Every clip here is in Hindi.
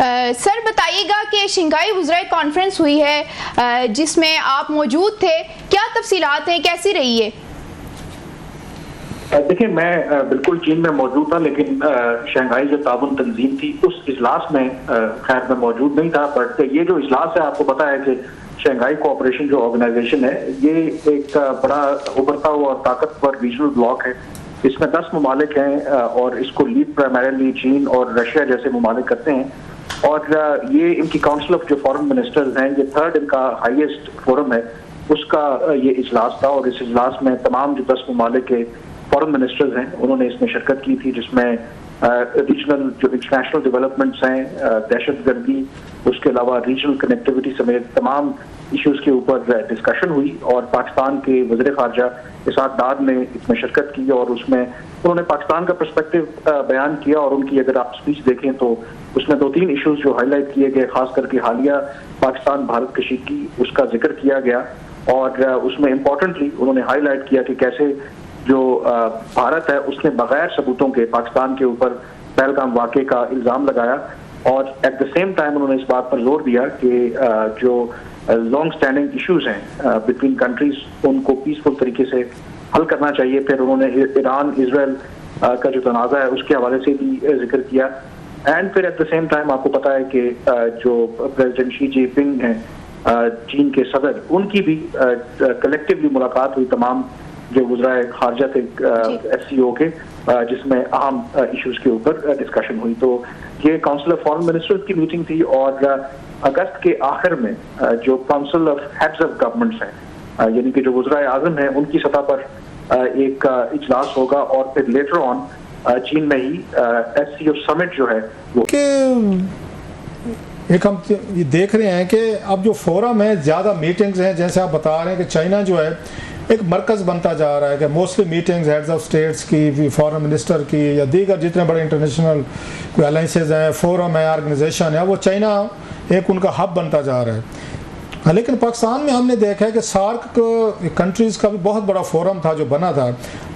सर बताइएगा कि शंघाई वुज़राए कॉन्फ्रेंस हुई है जिसमें आप मौजूद थे, क्या तफसीलात हैं, कैसी रही है? देखिए, मैं बिल्कुल चीन में मौजूद था, लेकिन शंघाई जो ताउन तंजीम थी उस इजलास में खैर मैं मौजूद नहीं था। बट ये जो इजलास है, आपको पता है कि शंघाई कोऑपरेशन जो ऑर्गेनाइजेशन है, ये एक बड़ा उभरता हुआ और ताकतवर रीजनल ब्लॉक है। इसमें 10 ममालिक हैं और इसको लीड प्राइमरीली चीन और रशिया जैसे ममालिक करते हैं। और ये इनकी काउंसिल ऑफ जो फॉरेन मिनिस्टर्स हैं, ये थर्ड इनका हाईएस्ट फोरम है, उसका ये इजलास था। और इस इजलास में तमाम जो 10 ममालिक के फॉरेन मिनिस्टर्स हैं उन्होंने इसमें शिरकत की थी, जिसमें रीजनल जो इंटरनेशनल डेवलपमेंट्स हैं, दहशतगर्दी, उसके अलावा रीजनल कनेक्टिविटी समेत तमाम इश्यूज के ऊपर डिस्कशन हुई। और पाकिस्तान के वज़ीर ख़ारजा इसाक डार ने इसमें शिरकत की और उसमें उन्होंने पाकिस्तान का पर्सपेक्टिव बयान किया। और उनकी अगर आप स्पीच देखें तो उसमें 2-3 इश्यूज जो हाईलाइट किए गए, खास करके हालिया पाकिस्तान भारत कशीदगी, उसका जिक्र किया गया। और उसमें इम्पोर्टेंटली उन्होंने हाईलाइट किया कि कैसे जो भारत है उसने बगैर सबूतों के पाकिस्तान के ऊपर पहलगाम वाक़े का इल्ज़ाम लगाया। और एट द सेम टाइम उन्होंने इस बात पर जोर दिया कि जो लॉन्ग स्टैंडिंग इश्यूज हैं बिटवीन कंट्रीज, उनको पीसफुल तरीके से हल करना चाहिए। फिर उन्होंने ईरान इजराइल का जो तनाज़ा है उसके हवाले से भी जिक्र किया। एंड फिर एट द सेम टाइम आपको पता है कि जो प्रेसिडेंट शी जिनपिंग हैं चीन के सदर, उनकी भी कलेक्टिवली मुलाकात हुई तमाम जो वज़ीर ख़ारजा थे SCO के, जिसमें अहम इश्यूज के ऊपर डिस्कशन हुई। तो ये काउंसिल ऑफ फॉरेन मिनिस्टर्स की मीटिंग थी। और अगस्त के आखिर में जो council of heads of governments हैं, यानी कि जो वज़ीर आज़म हैं, उनकी सतह पर एक इजलास होगा। और फिर लेटर ऑन चीन में ही SCO समिट जो है वो एक हम ये देख रहे हैं कि अब जो फोरम है, ज़्यादा मीटिंग्स हैं, जैसे आप बता रहे हैं कि चाइना जो है एक मरकज़ बनता जा रहा है कि mostly meetings heads of states की, फॉरेन मिनिस्टर की या दीगर जितने बड़े इंटरनेशनल कोई अलाइंसेज हैं, फोरम है, ऑर्गेनाइजेशन है, वो चाइना एक उनका हब बनता जा रहा है। लेकिन पाकिस्तान में हमने देखा है कि सार्क कंट्रीज़ का भी बहुत बड़ा फोरम था जो बना था।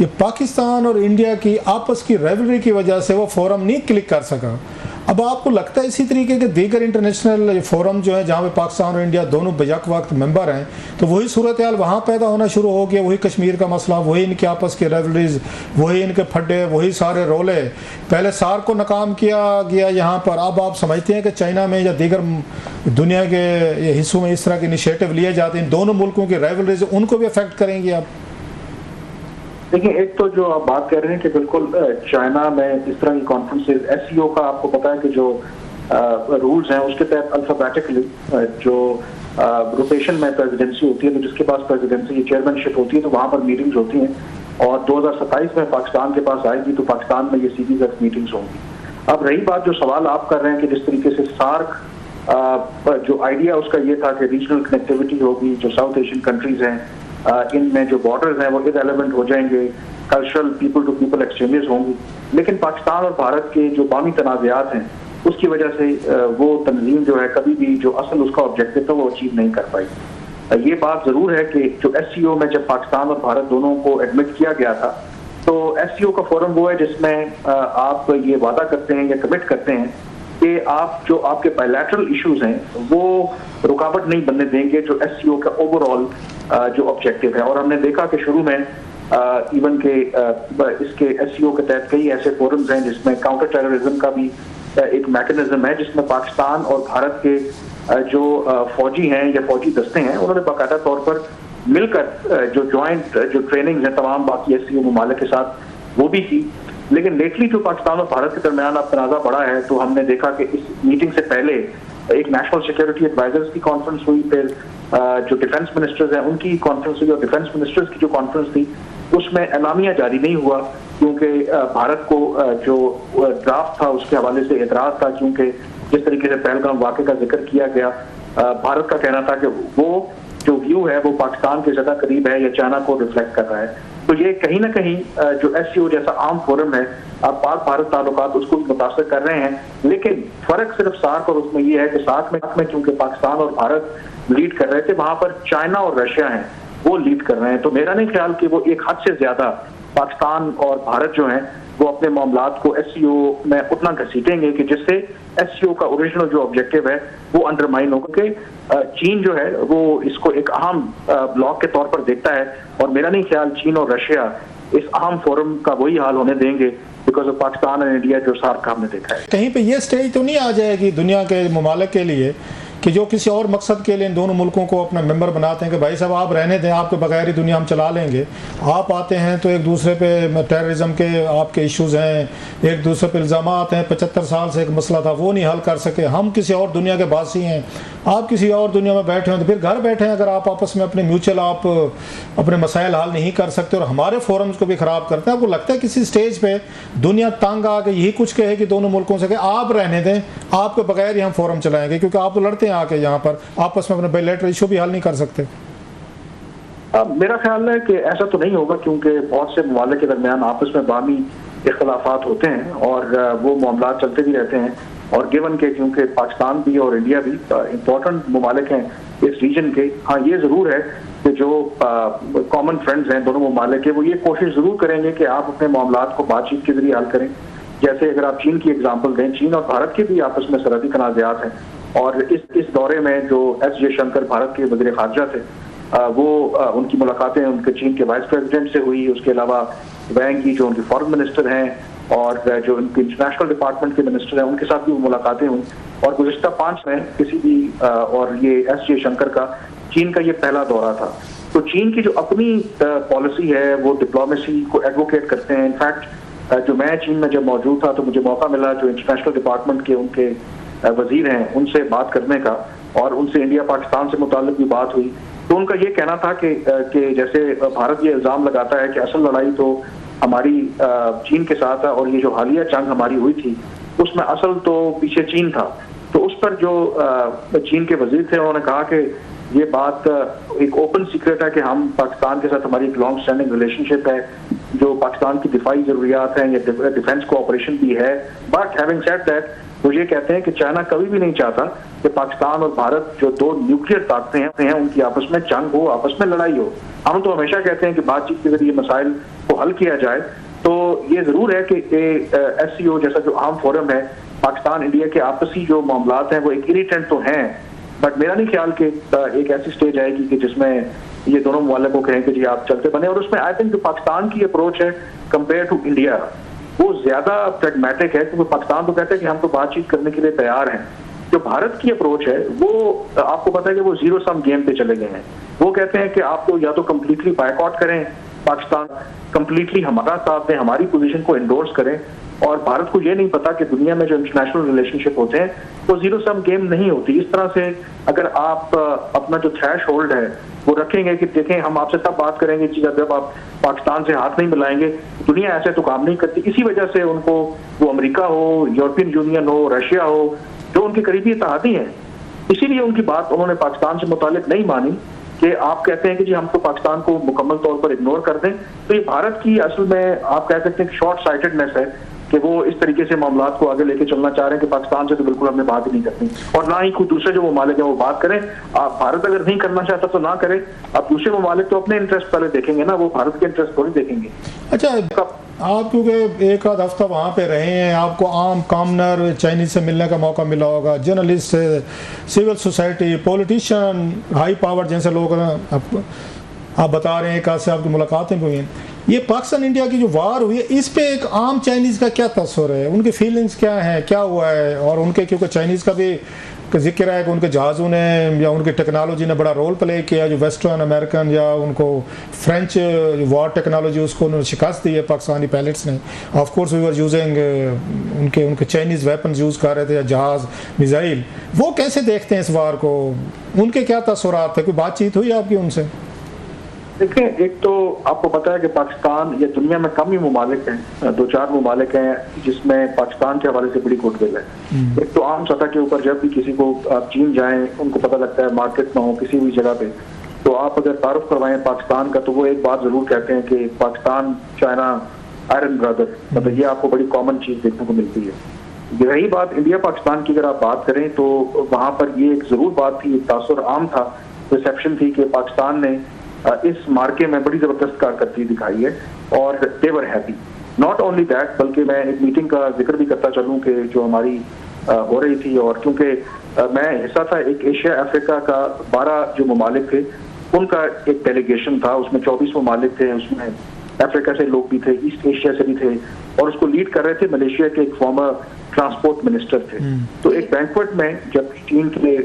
ये पाकिस्तान और इंडिया की आपस की रेवलरी की वजह से वो फोरम नहीं क्लिक कर सका। अब आपको लगता है इसी तरीके के दीगर इंटरनेशनल फोरम जो है जहाँ पे पाकिस्तान और इंडिया दोनों बेयक वक्त मेंबर हैं, तो वही सूरत हाल वहाँ पैदा होना शुरू हो गया, वही कश्मीर का मसला, वही इनके आपस के रेवलरीज, वही इनके फड्डे, वही सारे रोले। पहले सार्क को नाकाम किया गया यहाँ पर, अब आप समझते हैं कि चाइना में या दीगर दुनिया के हिस्सों में इस तरह के इनिशिएटिव लिए जाते हैं, दोनों मुल्कों की रेवलरीज उनको भी अफेक्ट करेंगे? आप देखिए, एक तो जो आप बात कर रहे हैं कि बिल्कुल चाइना में इस तरह की कॉन्फ्रेंसेस, SCO का आपको पता है कि जो रूल्स हैं उसके तहत अल्फाबेटिकली जो रोटेशन में प्रेसिडेंसी होती है, तो जिसके पास प्रेसिडेंसी चेयरमैनशिप होती है तो वहाँ पर मीटिंग्स होती हैं। और 2027 में पाकिस्तान के पास आएगी तो पाकिस्तान में ये सीरीज ऑफ मीटिंग्स होंगी। अब रही बात जो सवाल आप कर रहे हैं कि जिस तरीके से सार्क जो आइडिया उसका ये था कि रीजनल कनेक्टिविटी होगी, जो साउथ एशियन कंट्रीज हैं इनमें जो बॉर्डर्स हैं वो इररिलेवेंट हो जाएंगे, cultural people to people exchanges होंगी। लेकिन पाकिस्तान और भारत के जो बामी तनाज़ात हैं उसकी वजह से वो तंजीम जो है कभी भी जो असल उसका ऑब्जेक्टिव था वो अचीव नहीं कर पाई। ये बात ज़रूर है कि जो SCO में जब पाकिस्तान और भारत दोनों को एडमिट किया गया था, तो SCO का फोरम वो है जिसमें आप ये वादा करते हैं या कमिट करते हैं कि आप जो आपके बायलैटरल इश्यूज हैं वो रुकावट नहीं बनने देंगे जो SCO का ओवरऑल जो ऑब्जेक्टिव है। और हमने देखा कि शुरू में इवन के इसके SCO के तहत कई ऐसे फोरम्स हैं जिसमें काउंटर टेररिज्म का भी एक मैकेनिज्म है, जिसमें पाकिस्तान और भारत के जो फौजी हैं या फौजी दस्ते हैं उन्होंने बाकायदा तौर पर मिलकर जो ज्वाइंट जो ट्रेनिंग्स हैं तमाम बाकी SCO ममालिक के साथ वो भी की। लेकिन लेटली जो पाकिस्तान और भारत के दरमियान अब तनाज़ा बढ़ा है, तो हमने देखा कि इस मीटिंग से पहले एक नेशनल सिक्योरिटी एडवाइजर्स की कॉन्फ्रेंस हुई, फिर जो डिफेंस मिनिस्टर्स हैं उनकी कॉन्फ्रेंस हुई। और डिफेंस मिनिस्टर्स की जो कॉन्फ्रेंस थी उसमें एलामिया जारी नहीं हुआ, क्योंकि भारत को जो ड्राफ्ट था उसके हवाले से एतराज़ था, क्योंकि जिस तरीके से पहलगाम वाक़े का जिक्र किया गया, भारत का कहना था कि वो जो व्यू है वो पाकिस्तान के ज़्यादा करीब है या चाइना को रिफ्लेक्ट कर रहा है। तो ये कहीं ना कहीं जो SCO जैसा आम फोरम है, आप पाक भारत ताल्लुकात उसको मुतासर कर रहे हैं। लेकिन फर्क सिर्फ सार्क और उसमें ये है कि सार्क में क्योंकि पाकिस्तान और भारत लीड कर रहे थे, वहां पर चाइना और रशिया हैं वो लीड कर रहे हैं। तो मेरा नहीं ख्याल कि वो एक हद से ज्यादा पाकिस्तान और भारत जो हैं वो अपने मामलात को एससीओ में उतना घसीटेंगे कि जिससे एससीओ का ओरिजिनल जो ऑब्जेक्टिव है वो अंडरमाइन हो, क्योंकि चीन जो है वो इसको एक अहम ब्लॉक के तौर पर देखता है, और मेरा नहीं ख्याल चीन और रशिया इस अहम फोरम का वही हाल होने देंगे बिकॉज ऑफ पाकिस्तान और इंडिया जो सार्क का हमने देखा है। कहीं पे ये स्टेज तो नहीं आ जाएगी दुनिया के ममालिक के लिए कि जो किसी और मकसद के लिए इन दोनों मुल्कों को अपना मेंबर बनाते हैं कि भाई साहब आप रहने दें, आपके बगैर ही दुनिया हम चला लेंगे। आप आते हैं तो एक दूसरे पे टेररिज्म के आपके इश्यूज़ हैं, एक दूसरे पे इल्ज़ाम आते हैं, 75 साल से एक मसला था वो नहीं हल कर सके, हम किसी और दुनिया के बासी हैं, आप किसी और दुनिया में बैठे हैं, तो फिर घर बैठे हैं अगर आप आपस में अपने म्यूचुअल आप अपने मसाइल हल नहीं कर सकते और हमारे फोरम्स को भी ख़राब करते हैं। आपको लगता है किसी स्टेज पे दुनिया तंग आ के यही कुछ कहे कि दोनों मुल्कों से कि आप रहने दें, आपके बगैर ही हम फोरम चलाएंगे, क्योंकि आप तो लड़ते हैं आके यहाँ पर आपस में अपने बायलैटरल इशू भी हल नहीं कर सकते? मेरा ख्याल है कि ऐसा तो नहीं होगा, क्योंकि बहुत से ममालिक के दरमियान आपस में बामी इख्तलाफात होते हैं और वो मामला चलते भी रहते हैं। और गिवन के क्योंकि पाकिस्तान भी और इंडिया भी इम्पोर्टेंट ममालिक हैं इस रीजन के, हाँ ये ज़रूर है कि जो कॉमन फ्रेंड्स हैं दोनों ममालिक के, वो ये कोशिश ज़रूर करेंगे कि आप अपने मामलात को बातचीत के जरिए हल करें। जैसे अगर आप चीन की एग्जाम्पल दें, चीन और भारत के भी आपस में सरहदी तनाज़ात हैं, और इस दौरे में जो एस जयशंकर भारत के वज़ीर ख़ारजा थे, वो उनकी मुलाकातें उनके चीन के वाइस प्रेसिडेंट से हुई। उसके अलावा वैंग की जो उनके फॉरेन मिनिस्टर हैं और जो उनके इंटरनेशनल डिपार्टमेंट के मिनिस्टर हैं उनके साथ भी मुलाकातें हुई। और गुज़िश्ता 5 में किसी भी और ये एस जयशंकर का चीन का ये पहला दौरा था। तो चीन की जो अपनी पॉलिसी है वो डिप्लोमेसी को एडवोकेट करते हैं। इनफैक्ट जो मैं चीन में जब मौजूद था तो मुझे मौका मिला जो इंटरनेशनल डिपार्टमेंट के उनके वजीर हैं उनसे बात करने का, और उनसे इंडिया पाकिस्तान से मुताल्लिक भी बात हुई। तो उनका ये कहना था कि जैसे भारत ये इल्ज़ाम लगाता है कि असल लड़ाई तो हमारी चीन के साथ है, और ये जो हालिया जंग हमारी हुई थी उसमें असल तो पीछे चीन था। तो उस पर जो चीन के वजीर थे उन्होंने कहा कि ये बात एक ओपन सीक्रेट है कि हम पाकिस्तान के साथ हमारी एक लॉन्ग स्टैंडिंग रिलेशनशिप है, जो पाकिस्तान की दिफाई ज़रूरियात हैं या डिफेंस कोऑपरेशन भी है। बट हैविंग सेड दैट, वो ये कहते हैं कि चाइना कभी भी नहीं चाहता कि पाकिस्तान और भारत जो दो न्यूक्लियर ताकतें हैं उनकी आपस में जंग हो, आपस में लड़ाई हो। हम तो हमेशा कहते हैं कि बातचीत के जरिए मसाइल को हल किया जाए। तो ये ज़रूर है कि एससीओ जैसा जो आम फोरम है, पाकिस्तान इंडिया के आपसी जो मामलात हैं वो एक इरिटेंट तो हैं, बट मेरा नहीं ख्याल कि एक ऐसी स्टेज आएगी कि जिसमें ये दोनों ममालिक को कहें कि जी आप चलते बने। और उसमें आई थिंक जो पाकिस्तान की अप्रोच है कंपेयर टू इंडिया वो ज्यादा प्रैग्मेटिक है, क्योंकि पाकिस्तान तो कहता है कि हम तो बातचीत करने के लिए तैयार हैं। जो भारत की अप्रोच है वो आपको पता है कि वो जीरो सम गेम पे चले गए हैं। वो कहते हैं कि आप तो या तो कम्प्लीटली बायकॉट करें पाकिस्तान, कम्प्लीटली हमारा साथ दें, हमारी पोजीशन को एंडोर्स करें। और भारत को ये नहीं पता कि दुनिया में जो इंटरनेशनल रिलेशनशिप होते हैं वो जीरो सम गेम नहीं होती। इस तरह से अगर आप अपना जो थ्रेश होल्ड है वो रखेंगे कि देखें हम आपसे तब बात करेंगे जब आप पाकिस्तान से हाथ नहीं मिलाएंगे, दुनिया ऐसे तो काम नहीं करती। इसी वजह से उनको वो अमेरिका हो, यूरोपियन यूनियन हो, रशिया हो, जो उनके करीबी इत्तेहादी हैं, इसीलिए उनकी बात उन्होंने पाकिस्तान से मुतालिक नहीं मानी कि आप कहते हैं कि जी हम तो पाकिस्तान को मुकम्मल तौर पर इग्नोर कर दें। तो ये भारत की असल में आप कह सकते हैं कि शॉर्ट साइटेडनेस है कि वो इस तरीके से मामलात को आगे लेके चलना चाह रहे हैं कि पाकिस्तान से तो बिल्कुल हमने बात ही नहीं करनी, और ना ही कोई दूसरे जो ममालिक हैं वो बात करें। आप भारत अगर नहीं करना चाहता तो ना करें, अब दूसरे ममालिक तो अपने इंटरेस्ट पहले देखेंगे ना, वो भारत के इंटरेस्ट थोड़ी देखेंगे। अच्छा, आप क्योंकि एक आध हफ्ता वहाँ पे रहे हैं, आपको आम कामनर चाइनीज से मिलने का मौका मिला होगा, journalist, civil society, politician, high power जैसे लोग आप बता रहे हैं, एक आध से आपकी मुलाकातें भी हुई हैं। ये पाकिस्तान इंडिया की जो वार हुई है इस पे एक आम चाइनीज़ का क्या तस्वर है, उनकी फीलिंग्स क्या हैं, क्या हुआ है? और उनके क्योंकि चाइनीज़ का भी जिक्र है कि उनके जहाज़ों ने या उनकी टेक्नोलॉजी ने बड़ा रोल प्ले किया, जो वेस्टर्न अमेरिकन या उनको फ्रेंच वार टेक्नोलॉजी उसको उन्होंने शिकस्त दी है पाकिस्तानी पायलट्स ने। Of course we were using उनके चाइनीज़ वेपन्स यूज़ कर रहे थे या जहाज़, मिसाइल। वो कैसे देखते हैं इस वार को, उनके क्या तस्वुरात थे? कोई बातचीत हुई आपकी उनसे? देखिए, एक तो आपको पता है कि पाकिस्तान या दुनिया में कम ही ममालिक हैं, 2-4 ममालिक हैं जिसमें पाकिस्तान के हवाले से बड़ी गुडविल है। एक तो आम सतह के ऊपर जब भी किसी को आप चीन जाएं, उनको पता लगता है मार्केट में हो किसी भी जगह पे, तो आप अगर तारुफ करवाएं पाकिस्तान का तो वो एक बात जरूर कहते हैं कि पाकिस्तान चाइना आयरन ब्रदर, मतलब ये आपको बड़ी कॉमन चीज देखने को मिलती है। रही बात इंडिया पाकिस्तान की, अगर आप बात करें तो वहां पर ये एक जरूर बात थी, एक तासुर आम था, रिसेप्शन थी कि पाकिस्तान ने इस मार्के में बड़ी जबरदस्त कारकर्दगी दिखाई है और they were happy. Not only that, बल्कि मैं एक मीटिंग का जिक्र भी करता चलूं कि जो हमारी हो रही थी, और क्योंकि मैं हिस्सा था एक एशिया अफ्रीका का 12 जो ममालिक थे उनका एक डेलीगेशन था, उसमें 24 ममालिक थे, उसमें अफ्रीका से लोग भी थे, ईस्ट एशिया से भी थे, और उसको लीड कर रहे थे मलेशिया के एक फॉर्मर ट्रांसपोर्ट मिनिस्टर थे। तो एक बैंक्वेट में जब चीन के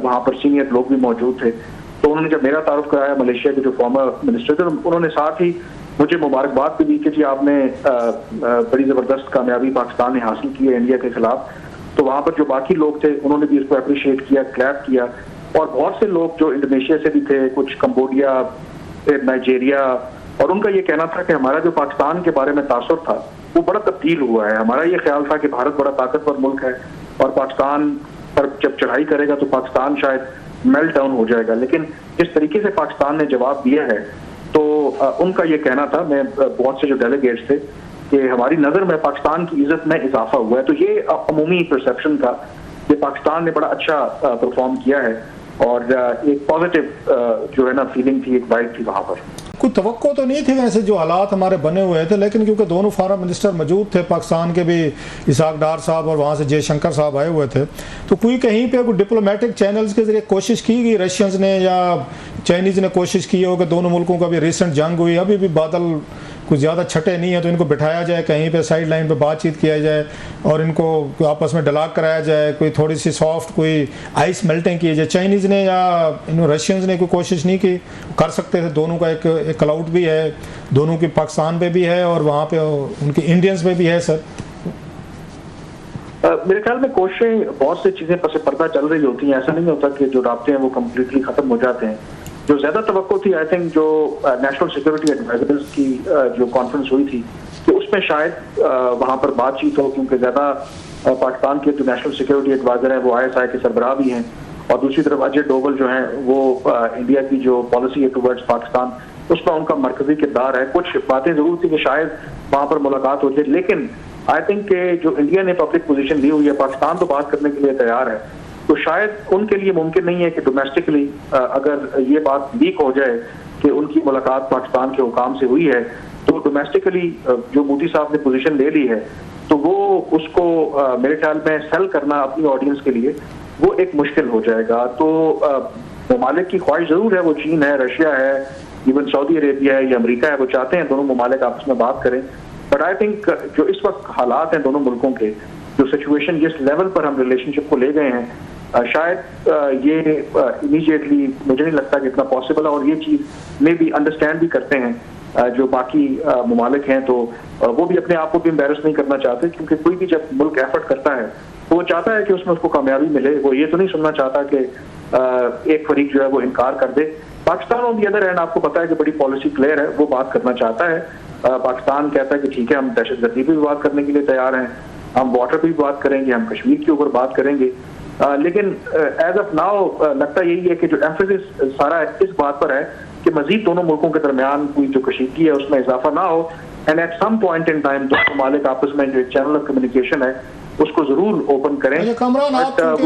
वहां पर सीनियर लोग भी मौजूद थे, तो उन्होंने जब मेरा तारुफ कराया मलेशिया के जो फॉर्मर मिनिस्टर थे, उन्होंने साथ ही मुझे मुबारकबाद भी दी कि जी आपने बड़ी जबरदस्त कामयाबी पाकिस्तान ने हासिल की है इंडिया के खिलाफ। तो वहां पर जो बाकी लोग थे उन्होंने भी इसको अप्रिशिएट किया, क्लैप किया, और बहुत से लोग जो इंडोनेशिया से भी थे, कुछ कंबोडिया, फिर नाइजीरिया, और उनका ये कहना था कि हमारा जो पाकिस्तान के बारे में तासुर था वो बड़ा तब्दील हुआ है। हमारा ये ख्याल था कि भारत बड़ा ताकतवर मुल्क है और पाकिस्तान पर जब चढ़ाई करेगा तो पाकिस्तान शायद मेल्ट डाउन हो जाएगा, लेकिन जिस तरीके से पाकिस्तान ने जवाब दिया है तो उनका ये कहना था, मैं बहुत से जो डेलीगेट्स थे, कि हमारी नज़र में पाकिस्तान की इज्जत में इजाफा हुआ है। तो ये अमूमी परसेप्शन का कि पाकिस्तान ने बड़ा अच्छा परफॉर्म किया है, और एक पॉजिटिव जो है ना फीलिंग थी, एक वाइब थी वहाँ पर। कोई तवक्को तो नहीं थी वैसे जो हालात हमारे बने हुए थे, लेकिन क्योंकि दोनों फॉरेन मिनिस्टर मौजूद थे, पाकिस्तान के भी इसाक डार साहब और वहाँ से जयशंकर साहब आए हुए थे, तो कोई कहीं पे कोई डिप्लोमेटिक चैनल्स के जरिए कोशिश की गई, रशियंस ने या चाइनीज़ ने कोशिश की हो कि दोनों मुल्कों का भी रिसेंट जंग हुई, अभी भी बादल कुछ ज़्यादा छटे नहीं है, तो इनको बिठाया जाए कहीं पे साइड लाइन पे बातचीत किया जाए और इनको आपस में डलाक कराया जाए, कोई थोड़ी सी सॉफ्ट कोई आइस मेल्टिंग की जाए। चाइनीज़ ने या रशियंस ने कोई कोशिश नहीं की? कर सकते थे, दोनों का एक क्लाउड भी है, दोनों की पाकिस्तान पे भी है और वहाँ पे उनके इंडियंस पे भी है। सर मेरे ख्याल में कोशिशें, बहुत सी चीज़ें पस पर्दा चल रही होती हैं, ऐसा नहीं होता कि जो राब्ते हैं वो कम्प्लीटली ख़त्म हो जाते हैं। जो ज़्यादा तवक्को थी आई थिंक जो नेशनल सिक्योरिटी एडवाइजर्स की जो कॉन्फ्रेंस हुई थी कि उसमें शायद वहाँ पर बातचीत हो, क्योंकि ज़्यादा पाकिस्तान के जो नेशनल सिक्योरिटी एडवाइजर हैं वो ISI के सरबराह भी हैं, और दूसरी तरफ अजय डोवल जो हैं वो इंडिया की जो पॉलिसी है टुवर्ड्स पाकिस्तान उसमें उनका मरकजी किरदार है। कुछ बातें ज़रूर थी कि शायद वहाँ पर मुलाकात हो जाए, लेकिन आई थिंक कि जो इंडिया ने पब्लिक पोजीशन ली हुई है, पाकिस्तान तो बात करने के लिए तैयार है, तो शायद उनके लिए मुमकिन नहीं है कि डोमेस्टिकली अगर ये बात लीक हो जाए कि उनकी मुलाकात पाकिस्तान के हुकाम से हुई है, तो डोमेस्टिकली जो मोदी साहब ने पोजीशन ले ली है तो वो उसको मेरे ख्याल में सेल करना अपनी ऑडियंस के लिए वो एक मुश्किल हो जाएगा। तो ममालिक की ख्वाहिश जरूर है, वो चीन है, रशिया है, इवन सऊदी अरेबिया है या अमेरिका है, वो चाहते हैं दोनों ममालिक आपस में बात करें, बट आई थिंक जो इस वक्त हालात हैं दोनों मुल्कों के, जो सिचुएशन जिस लेवल पर हम रिलेशनशिप को ले गए हैं, शायद ये इमीडिएटली मुझे नहीं लगता कि इतना पॉसिबल है, और ये चीज़ में भी अंडरस्टैंड भी करते हैं जो बाकी ममालिक हैं, तो वो भी अपने आप को भी एम्बेरस नहीं करना चाहते, क्योंकि कोई भी जब मुल्क एफर्ट करता है तो वो चाहता है कि उसमें उसको कामयाबी मिले, वो ये तो नहीं सुनना चाहता कि एक फरीक जो है वो इनकार कर दे। Pakistan on the other hand आपको पता है कि बड़ी पॉलिसी क्लियर है, वो बात करना चाहता है। पाकिस्तान कहता है कि ठीक है, हम दहशतगर्दी पर भी बात करने के लिए तैयार हैं, हम वाटर पर भी बात करेंगे, हम कश्मीर के ऊपर बात करेंगे, लेकिन एज ऑफ नाउ लगता यही है कि जो एम्फेसिस सारा इस बात पर है कि मजीद दोनों मुल्कों के दरमियान कोई जो कशीदगी है उसमें इजाफा ना हो, and at some point in time दोनों ममालिक आपस में जो चैनल ऑफ कम्युनिकेशन है उसको जरूर ओपन करें। कमरान, आप